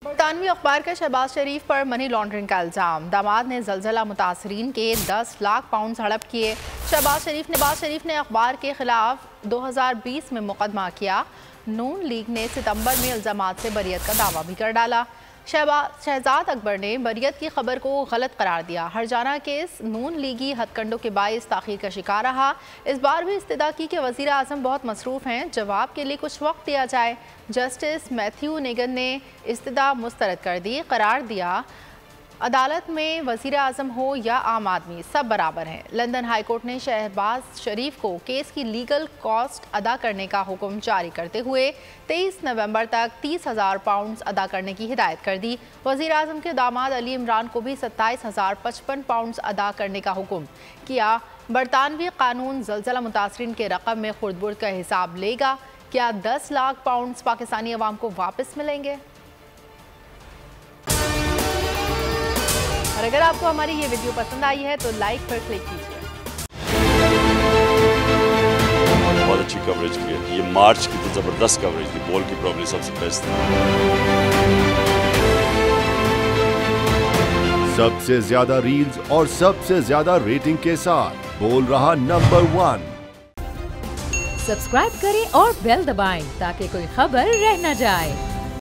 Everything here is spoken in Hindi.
बरतानवी अखबार का शहबाज शरीफ पर मनी लॉन्ड्रिंग का इल्ज़ाम। दामाद ने ज़लज़ला मुतासरीन के 10 लाख पाउंड हड़प किए। नवाज शरीफ ने अखबार के खिलाफ 2020 में मुकदमा किया। नून लीग ने सितंबर में इल्ज़ामात से बरियत का दावा भी कर डाला। शहजाद अकबर ने बरियत की खबर को गलत करार दिया। हरजाना केस नून लीगी हथकंडों के बायस ताख़ीर का शिकार रहा। इस बार भी इस्तदा की कि वज़ीर आज़म बहुत मसरूफ़ हैं, जवाब के लिए कुछ वक्त दिया जाए। जस्टिस मैथ्यू नेगन ने इस्तदा मुस्तरद कर दी। करार दिया अदालत में वज़ीर आज़म हो या आम आदमी सब बराबर हैं। लंदन हाई कोर्ट ने शहबाज शरीफ को केस की लीगल कॉस्ट अदा करने का हुक्म जारी करते हुए 23 नवंबर तक 30,000 पाउंड अदा करने की हिदायत कर दी। वज़ीर आज़म के दामाद अली इमरान को भी 27,055 पाउंड अदा करने का हुक्म किया। बरतानवी कानून ज़लज़ला मुतासरीन के रकम में खुर्द-बुर्द का हिसाब लेगा। क्या 10 लाख पाउंड पाकिस्तानी अवाम को वापस मिलेंगे? और अगर आपको हमारी ये वीडियो पसंद आई है तो लाइक पर क्लिक कीजिए। बहुत अच्छी कवरेज की है। ये मार्च की तो जबरदस्त कवरेज थी। बॉल की प्रॉब्लम सबसे बेस्ट थी। सबसे ज्यादा रील्स और सबसे ज्यादा रेटिंग के साथ बोल रहा नंबर 1। सब्सक्राइब करें और बेल दबाएं ताकि कोई खबर रह न जाए।